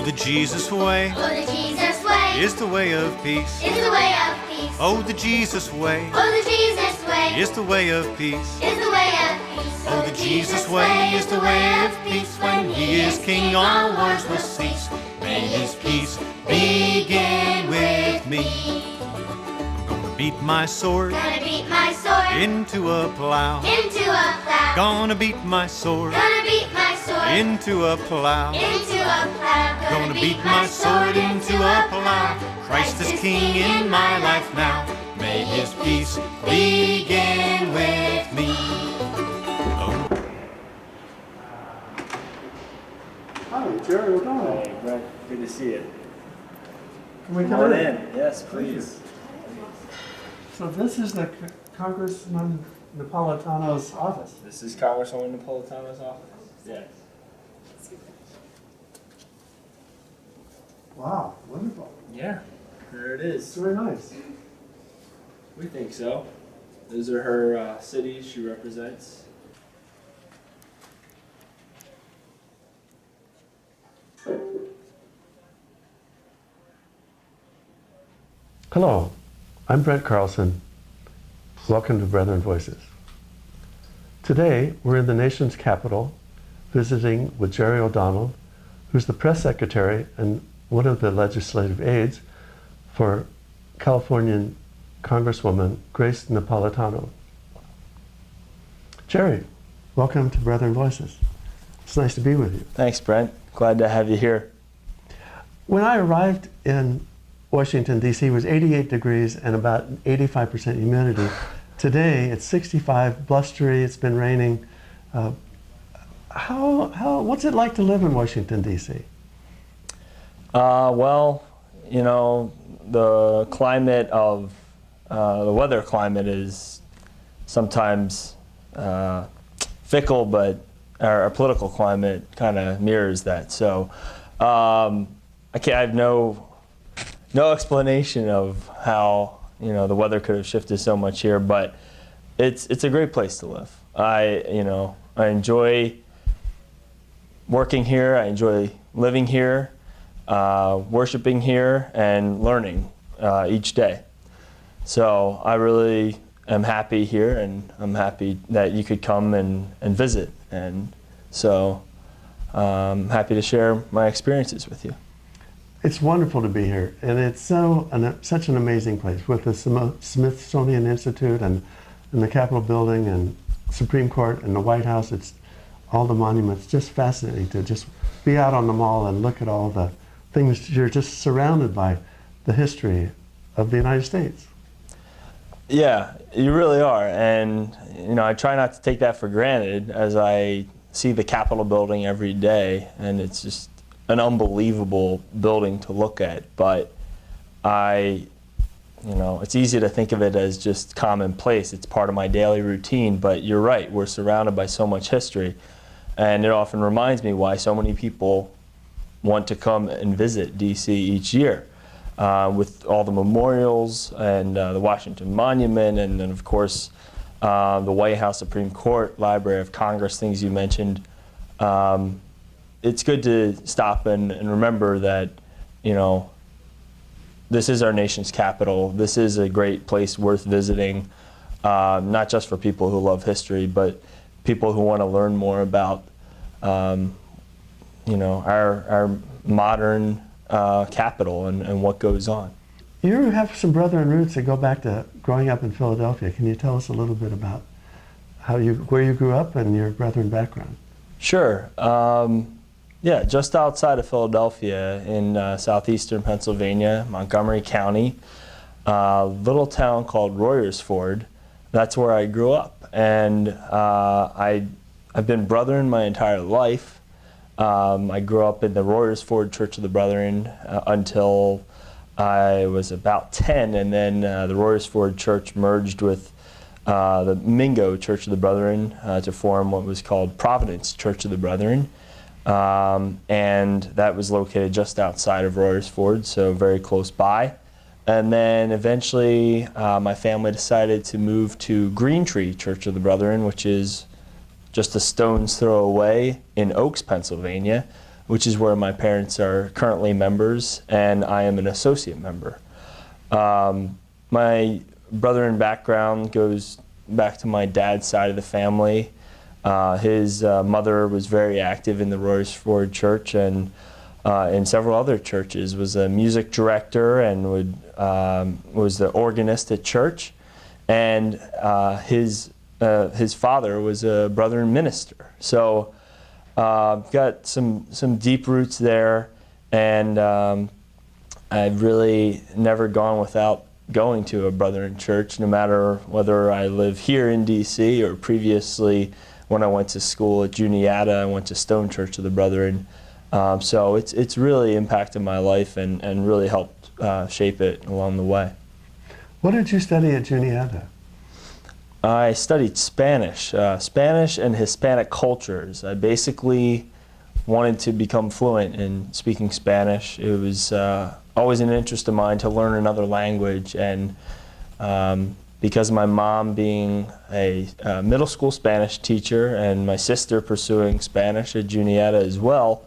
the Jesus way. Oh, the Jesus way Is the way of peace. is the way of peace. Oh, the Jesus way. Oh, the Jesus way Is the way of peace. is the way of peace. Oh, the Jesus way is the way of peace. When he is king, all wars will cease. May his peace begin with me. I'm gonna beat my sword Gonna beat my sword into a plow. into a plow. Gonna beat my sword Gonna beat my sword into a plow. into a plow. Gonna beat my sword into a plow. Christ is king in my life now. May his peace begin with me. Oh. Hi, Jerry O'Donnell. Hey, Brent, good to see you. Can we Come come on in? in. Yes, please. So this is the Congressman Napolitano's office. This is Congresswoman Napolitano's office. Yes. Wow, wonderful. Yeah, there it It's is. very nice. We think so. Those are her cities she represents. Hello, I'm Brent Carlson. Welcome to Brethren Voices. Today, we're in the nation's capital, visiting with Jerry O'Donnell, who's the press secretary and one of the legislative aides for Californian Congresswoman Grace Napolitano. Jerry, welcome to Brethren Voices. It's nice to be with you. Thanks, Brent. Glad to have you here. When I arrived in Washington, D.C., it was 88 degrees and about 85% humidity. Today, it's 65, blustery, it's been raining. What's it like to live in Washington, D.C.? Well, you know, the climate of, the weather climate is sometimes fickle, but our political climate kind of mirrors that. So I have no explanation of how, you know, the weather could have shifted so much here, but it's a great place to live. I enjoy working here. I enjoy living here, worshiping here, and learning each day. So I really am happy here, and I'm happy that you could come and visit. And so I'm happy to share my experiences with you. It's wonderful to be here, and it's such an amazing place with the Smithsonian Institute and the Capitol Building and Supreme Court and the White House. It's all the monuments. Just fascinating to just be out on the mall and look at all the things. You're just surrounded by the history of the United States. Yeah, you really are, and you know, I try not to take that for granted as I see the Capitol building every day, and it's just an unbelievable building to look at. But it's easy to think of it as just commonplace. It's part of my daily routine, but you're right, we're surrounded by so much history, and it often reminds me why so many people want to come and visit DC each year. With all the memorials and the Washington Monument, and then of course the White House, Supreme Court, Library of Congress, things you mentioned. It's good to stop and remember that, you know, this is our nation's capital. This is a great place worth visiting, not just for people who love history, but people who want to learn more about, our modern capital and what goes on. You have some Brethren roots that go back to growing up in Philadelphia. Can you tell us a little bit about where you grew up and your Brethren background? Sure. Yeah, just outside of Philadelphia in southeastern Pennsylvania, Montgomery County, a little town called Royersford. That's where I grew up, and I've been Brethren my entire life. I grew up in the Royersford Church of the Brethren until I was about 10, and then the Royersford Church merged with the Mingo Church of the Brethren to form what was called Providence Church of the Brethren. And that was located just outside of Royersford, so very close by. And then eventually my family decided to move to Green Tree Church of the Brethren, which is just a stone's throw away in Oaks, Pennsylvania, which is where my parents are currently members, and I am an associate member. My Brethren background goes back to my dad's side of the family. His mother was very active in the Royersford church and in several other churches, was a music director and was the organist at church. And his father was a Brethren minister. So got some deep roots there, and I've really never gone without going to a Brethren church, no matter whether I live here in DC or previously when I went to school at Juniata. I went to Stone Church of the Brethren. So it's really impacted my life and really helped shape it along the way. What did you study at Juniata? I studied Spanish, Spanish and Hispanic cultures. I basically wanted to become fluent in speaking Spanish. It was always an interest of mine to learn another language, and because of my mom being a middle school Spanish teacher and my sister pursuing Spanish at Juniata as well,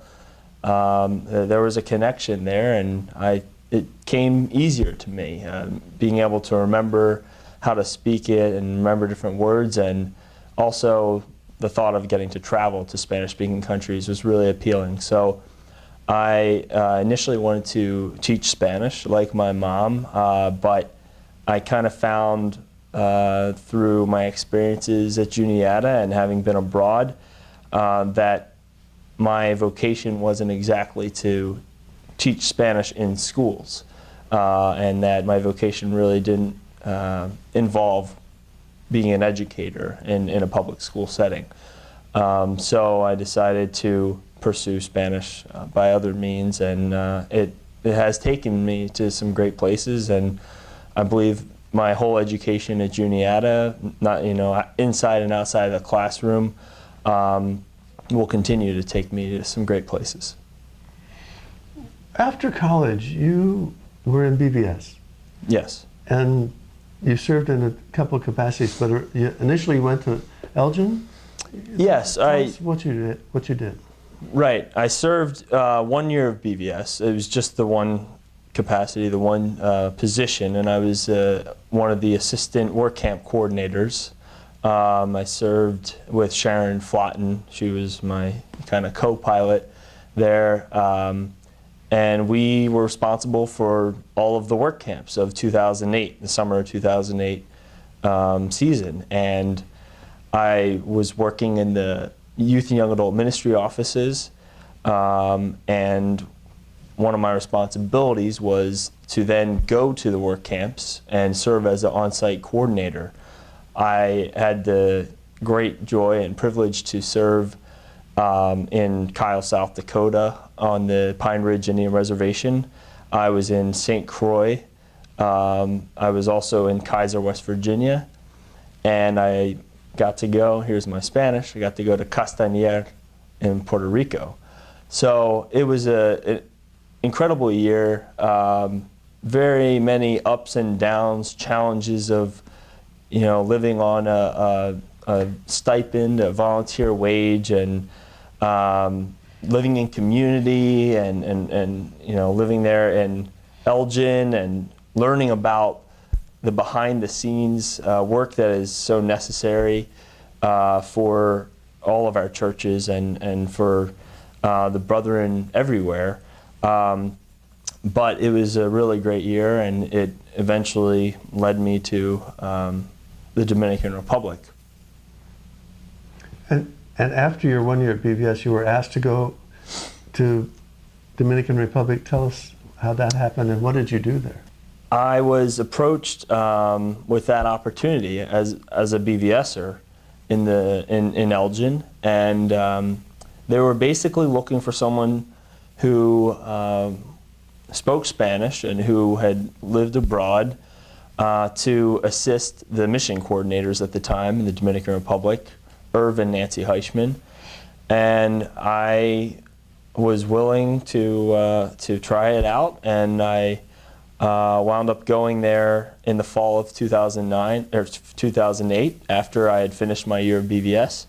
there was a connection there, and it came easier to me, being able to remember how to speak it and remember different words, and also the thought of getting to travel to Spanish-speaking countries was really appealing. So I initially wanted to teach Spanish like my mom, but I kind of found through my experiences at Juniata and having been abroad that my vocation wasn't exactly to teach Spanish in schools, and that my vocation really didn't involve being an educator in a public school setting. So I decided to pursue Spanish by other means, and it has taken me to some great places, and I believe my whole education at Juniata, inside and outside of the classroom, will continue to take me to some great places. After college, you were in BVS. Yes. And you served in a couple of capacities, but you initially went to Elgin? Yes. Tell us what you did. Right. I served 1 year of BVS. It was just the one capacity, the one position, and I was one of the assistant work camp coordinators. I served with Sharon Flotten. She was my kind of co-pilot there. And we were responsible for all of the work camps of 2008, the summer of 2008 season. And I was working in the youth and young adult ministry offices, and one of my responsibilities was to then go to the work camps and serve as an on-site coordinator. I had the great joy and privilege to serve in Kyle, South Dakota on the Pine Ridge Indian Reservation. I was in St. Croix. I was also in Kaiser, West Virginia. And I got to go, here's my Spanish, I got to go to Castañer in Puerto Rico. So it was an incredible year, very many ups and downs, challenges of living on a stipend, a volunteer wage, and living in community, and living there in Elgin and learning about the behind the scenes work that is so necessary for all of our churches and for the brethren everywhere. But it was a really great year, and it eventually led me to the Dominican Republic. And after your 1 year at BVS, you were asked to go to Dominican Republic. Tell us how that happened and what did you do there? I was approached with that opportunity as a BVSer in Elgin, and they were basically looking for someone who spoke Spanish and who had lived abroad to assist the mission coordinators at the time in the Dominican Republic, Irv and Nancy Heichman, and I was willing to try it out, and I wound up going there in the fall of 2008 after I had finished my year of BVS,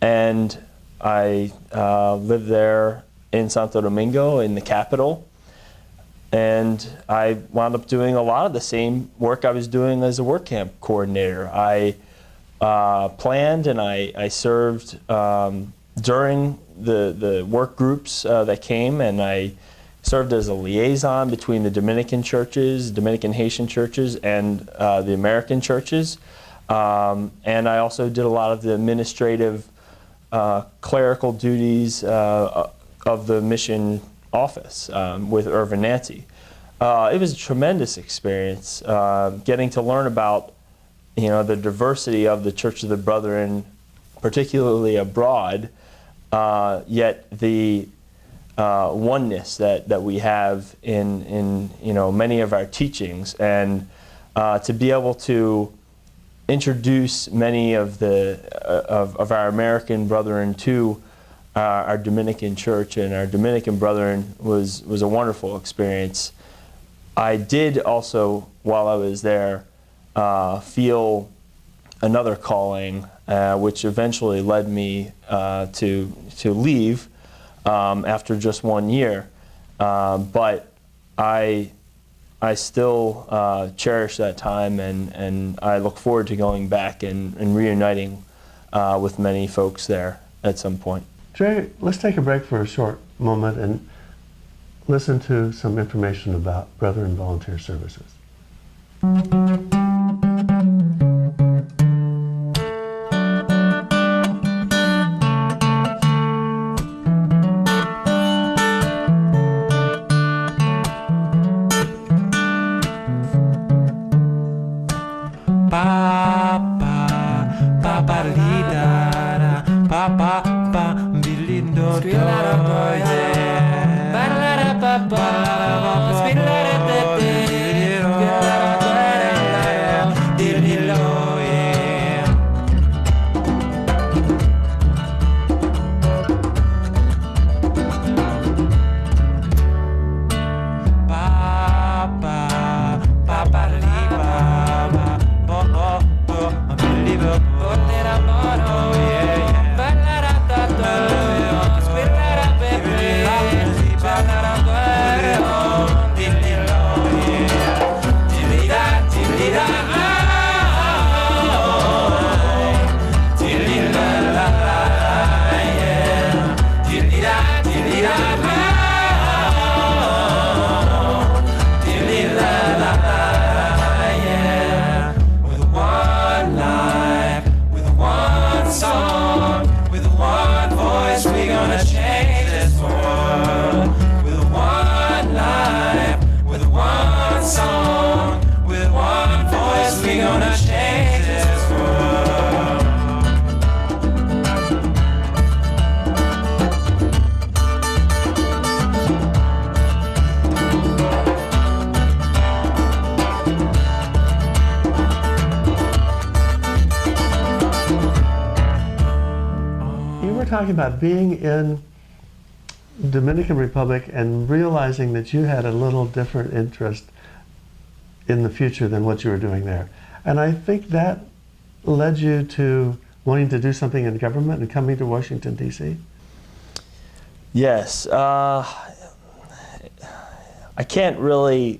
and I lived there in Santo Domingo, in the capital. And I wound up doing a lot of the same work I was doing as a work camp coordinator. I planned and I served during the work groups that came, and I served as a liaison between the Dominican churches, Dominican Haitian churches, and the American churches. And I also did a lot of the administrative clerical duties of the mission office with Irvin Nancy. It was a tremendous experience, getting to learn about, the diversity of the Church of the Brethren, particularly abroad, yet the oneness that we have in many of our teachings, and to be able to introduce many of of our American brethren to our Dominican church and our Dominican brethren was a wonderful experience. I did also, while I was there, feel another calling, which eventually led me to leave after just 1 year. But I still cherish that time, and I look forward to going back and reuniting with many folks there at some point. Jerry, let's take a break for a short moment and listen to some information about Brethren Volunteer Services. Talking about being in Dominican Republic and realizing that you had a little different interest in the future than what you were doing there. And I think that led you to wanting to do something in government and coming to Washington, D.C.? Yes. I can't really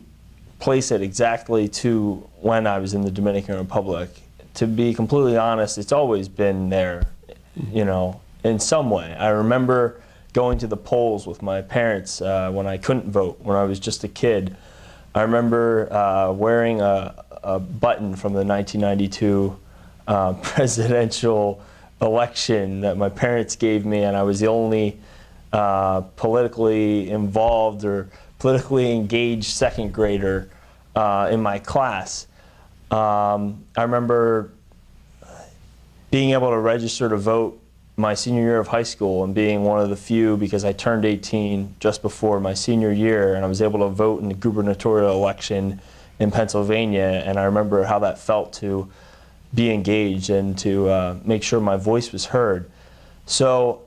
place it exactly to when I was in the Dominican Republic. To be completely honest, it's always been there, in some way. I remember going to the polls with my parents when I couldn't vote, when I was just a kid. I remember wearing a button from the 1992 presidential election that my parents gave me, and I was the only politically involved or politically engaged second grader in my class. I remember being able to register to vote my senior year of high school and being one of the few, because I turned 18 just before my senior year, and I was able to vote in the gubernatorial election in Pennsylvania, and I remember how that felt to be engaged and to make sure my voice was heard. So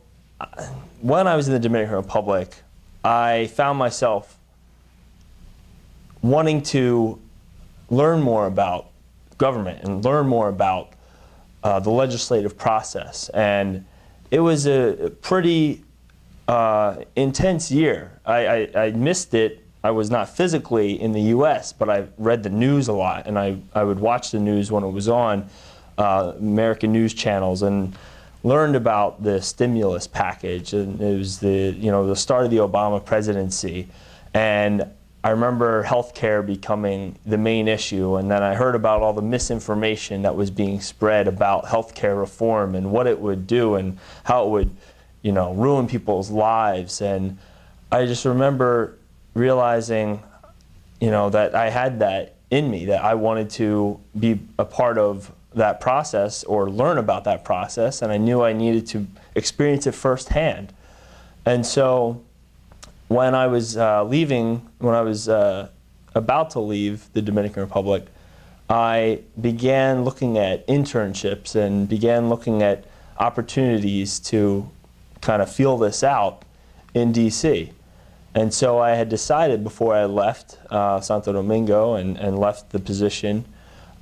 when I was in the Dominican Republic, I found myself wanting to learn more about government and learn more about the legislative process. And it was a pretty intense year. I missed it. I was not physically in the U.S., but I read the news a lot, and I would watch the news when it was on American news channels, and learned about the stimulus package. And it was the start of the Obama presidency, and I remember healthcare becoming the main issue, and then I heard about all the misinformation that was being spread about healthcare reform and what it would do and how it would, ruin people's lives. And I just remember realizing, that I had that in me, that I wanted to be a part of that process or learn about that process, and I knew I needed to experience it firsthand. And so when I was about to leave the Dominican Republic, I began looking at internships and began looking at opportunities to kind of feel this out in DC. And so I had decided before I left Santo Domingo and left the position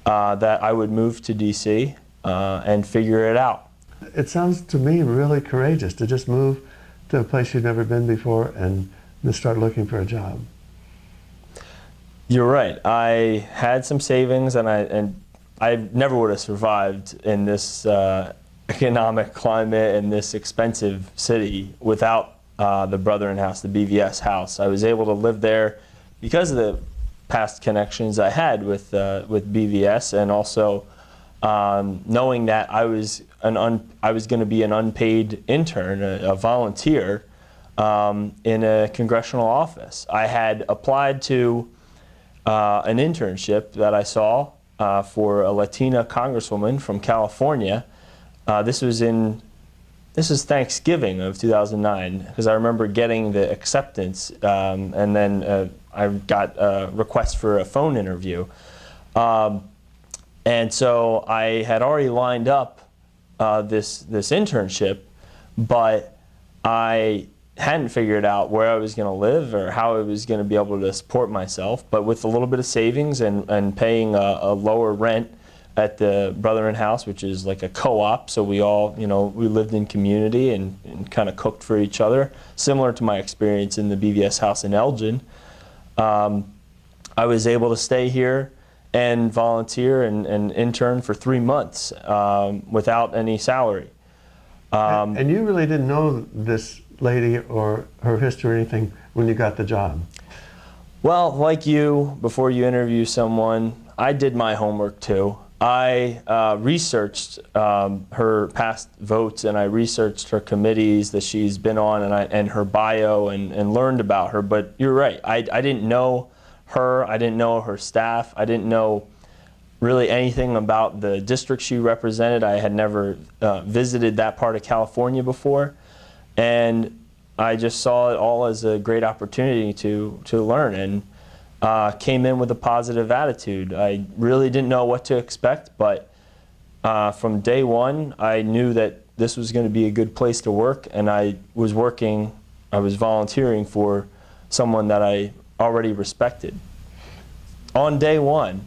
that I would move to DC and figure it out. It sounds to me really courageous to just move to a place you've never been before and then start looking for a job. You're right. I had some savings, and I never would have survived in this economic climate and this expensive city without the Brethren House, the BVS house. I was able to live there because of the past connections I had with BVS, and also knowing that I was going to be an unpaid intern, a volunteer in a congressional office. I had applied to an internship that I saw for a Latina congresswoman from California. This is Thanksgiving of 2009, because I remember getting the acceptance, and then I got a request for a phone interview. And so I had already lined up this internship, but I hadn't figured out where I was going to live or how I was going to be able to support myself. But with a little bit of savings and paying a lower rent at the Brethren House, which is like a co-op, so we all, we lived in community and kind of cooked for each other, similar to my experience in the BVS house in Elgin. I was able to stay here and volunteer and intern for 3 months without any salary. And you really didn't know this lady or her history or anything when you got the job? Well, like you, before you interview someone, I did my homework too. I researched her past votes, and I researched her committees that she's been on, and her bio, and learned about her. But you're right, I didn't know her, I didn't know her staff, I didn't know really anything about the district she represented. I had never visited that part of California before, and I just saw it all as a great opportunity to learn, and came in with a positive attitude. I really didn't know what to expect, but from day one, I knew that this was going to be a good place to work, and I was volunteering for someone that I already respected. On day one,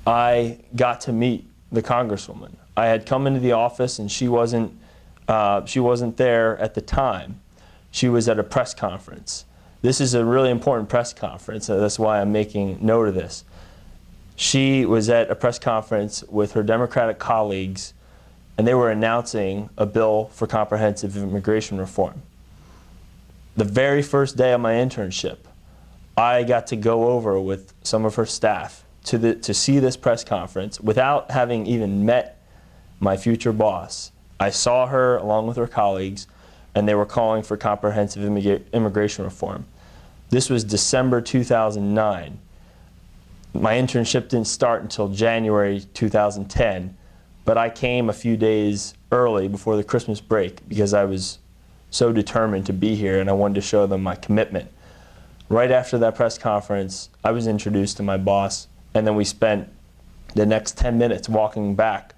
I got to meet the congresswoman. I had come into the office, and she wasn't there at the time. She was at a press conference. This is a really important press conference, so that's why I'm making note of this. She was at a press conference with her Democratic colleagues, and they were announcing a bill for comprehensive immigration reform. The very first day of my internship, I got to go over with some of her staff to see this press conference without having even met my future boss. I saw her along with her colleagues, and they were calling for comprehensive immigration reform. This was December 2009. My internship didn't start until January 2010, but I came a few days early before the Christmas break because I was so determined to be here, and I wanted to show them my commitment. Right after that press conference, I was introduced to my boss, and then we spent the next 10 minutes walking back,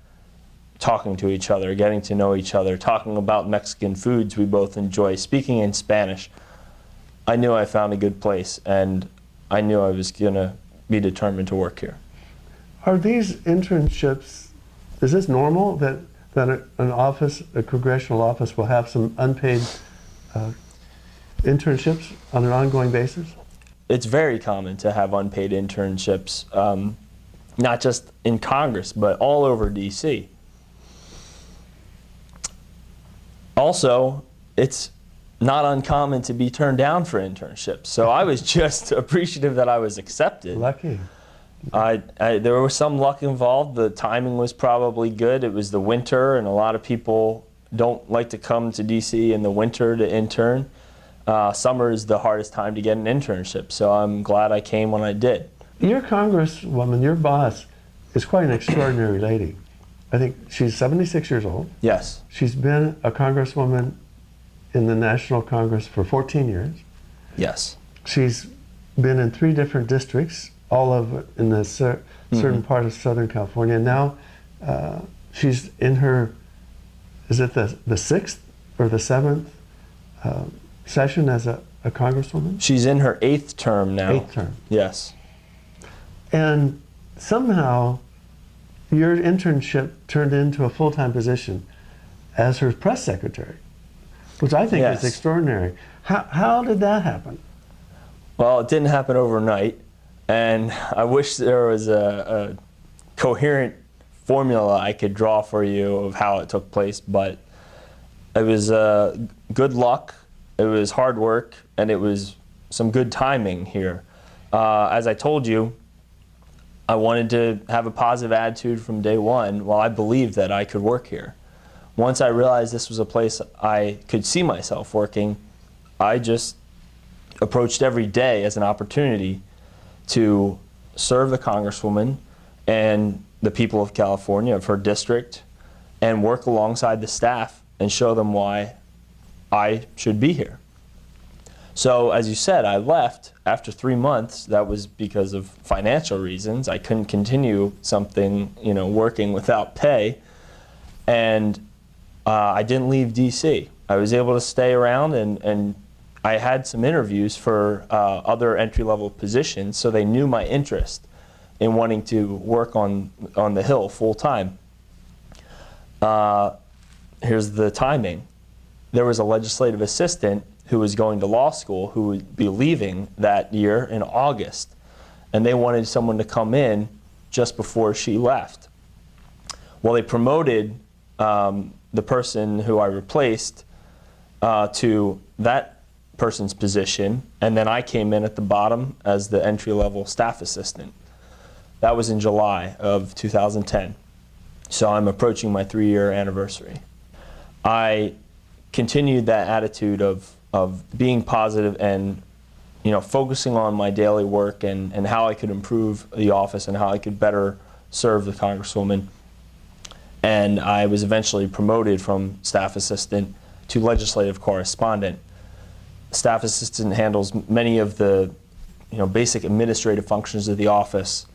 talking to each other, getting to know each other, talking about Mexican foods we both enjoy, speaking in Spanish. I knew I found a good place, and I knew I was going to be determined to work here. Are these internships, is this normal that an office, a congressional office, will have some unpaid internships on an ongoing basis? It's very common to have unpaid internships, not just in Congress, but all over DC. Also, it's not uncommon to be turned down for internships. So I was just appreciative that I was accepted. Lucky. There was some luck involved. The timing was probably good. It was the winter, and a lot of people don't like to come to DC in the winter to intern. Summer is the hardest time to get an internship, so I'm glad I came when I did. Your congresswoman, your boss, is quite an extraordinary lady. I think she's 76 years old. Yes. She's been a congresswoman in the National Congress for 14 years. Yes. She's been in 3 different districts, all of in a certain part of Southern California. Now she's in her, is it the 6th or the 7th session as a congresswoman? She's in her 8th term now. 8th term. Yes. And somehow your internship turned into a full-time position as her press secretary, which I think Yes. is extraordinary. How did that happen? Well, it didn't happen overnight, and I wish there was a coherent formula I could draw for you of how it took place, but it was good luck, it was hard work, and it was some good timing here. As I told you, I wanted to have a positive attitude from day one while I believed that I could work here. Once I realized this was a place I could see myself working, I just approached every day as an opportunity to serve the Congresswoman and the people of California, of her district, and work alongside the staff and show them why I should be here. So as you said, I left after 3 months. That was because of financial reasons. I couldn't continue something, working without pay. And I didn't leave DC. I was able to stay around, and I had some interviews for other entry-level positions, so they knew my interest in wanting to work on the Hill full-time. Here's the timing. There was a legislative assistant who was going to law school who would be leaving that year in August, and they wanted someone to come in just before she left. Well, they promoted the person who I replaced to that person's position, and then I came in at the bottom as the entry-level staff assistant. That was in July of 2010. So I'm approaching my 3-year anniversary. I continued that attitude of being positive and focusing on my daily work and how I could improve the office and how I could better serve the Congresswoman. And I was eventually promoted from staff assistant to legislative correspondent. Staff assistant handles many of the basic administrative functions of the office.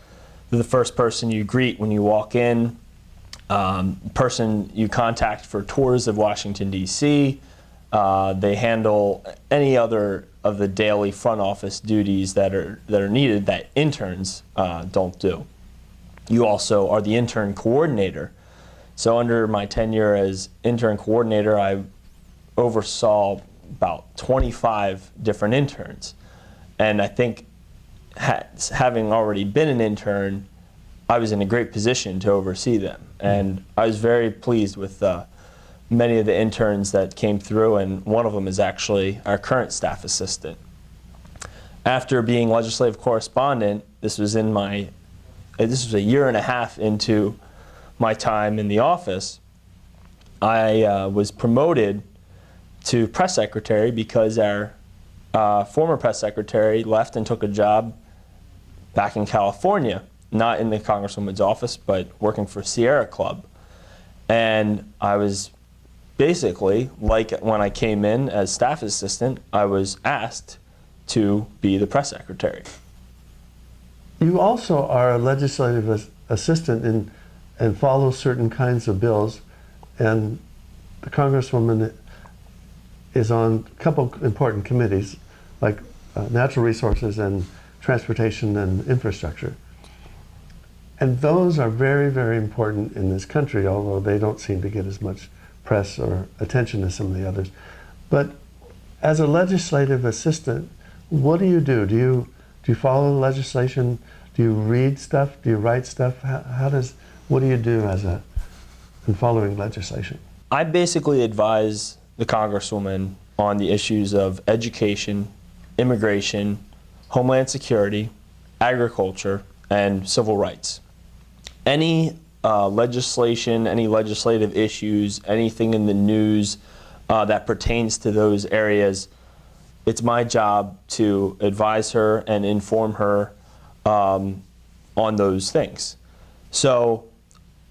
They're the first person you greet when you walk in, person you contact for tours of Washington, D.C. They handle any other of the daily front office duties that are needed that interns don't do. You also are the intern coordinator. So under my tenure as intern coordinator, I oversaw about 25 different interns. And I think having already been an intern, I was in a great position to oversee them. And I was very pleased with many of the interns that came through, and one of them is actually our current staff assistant. After being legislative correspondent, this was a year and a half into my time in the office, I was promoted to press secretary because our former press secretary left and took a job back in California, not in the Congresswoman's office, but working for Sierra Club. And I was basically, like when I came in as staff assistant, I was asked to be the press secretary. You also are a legislative assistant and follow certain kinds of bills, and the Congresswoman is on a couple important committees, like natural resources and transportation and infrastructure. And those are very, very important in this country, although they don't seem to get as much press or attention as some of the others. But As a legislative assistant, what do you do? Do you follow the legislation? Do you read stuff? Do you write stuff? What do you do in following legislation? I basically advise the Congresswoman on the issues of education, immigration, homeland security, agriculture, and civil rights. Any legislation, any legislative issues, anything in the news that pertains to those areas, it's my job to advise her and inform her on those things. So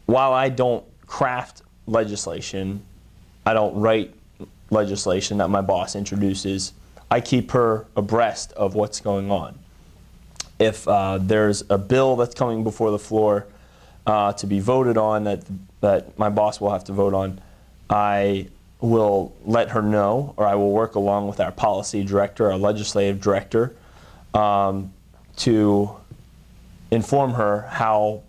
while I don't craft legislation, I don't write legislation that my boss introduces, I keep her abreast of what's going on. If there's a bill that's coming before the floor to be voted on that my boss will have to vote on, I will let her know, or I will work along with our policy director, our legislative director, to inform her how,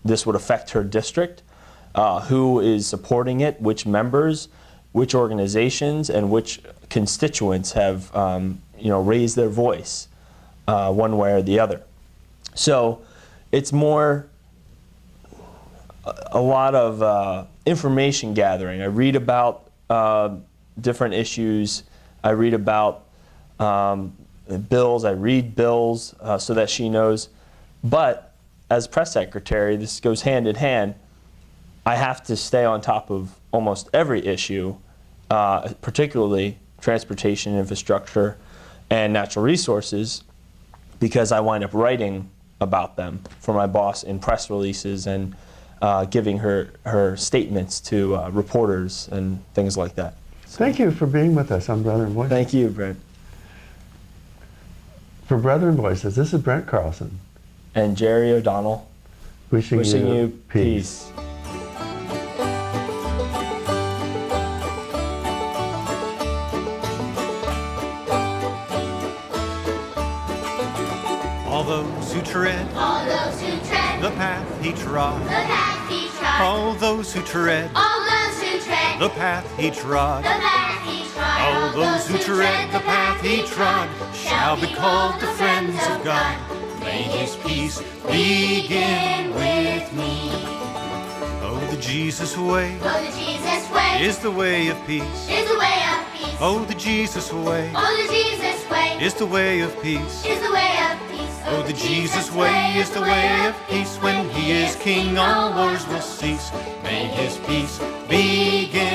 this would affect her district, who is supporting it, which members, which organizations, and which constituents have, raised their voice one way or the other. So it's more a lot of information gathering. I read about different issues. I read about bills. I read bills so that she knows. But as press secretary, this goes hand in hand. I have to stay on top of almost every issue, particularly transportation infrastructure and natural resources, because I wind up writing about them for my boss in press releases and giving her statements to reporters and things like that. Thank you for being with us on Brethren Voices. Thank you, Brent. For Brethren Voices, this is Brent Carlson. And Jerry O'Donnell, Wishing you peace. All those who tread the path he trod. All those who tread the path he trod. All those who tread the path he trod shall be called the friends of God. May his peace begin with me. Oh, the Jesus way is the way of peace. Oh, the Jesus way is the way of peace. Oh, the Jesus way is the way of peace. When he is king, all wars will cease. May his peace begin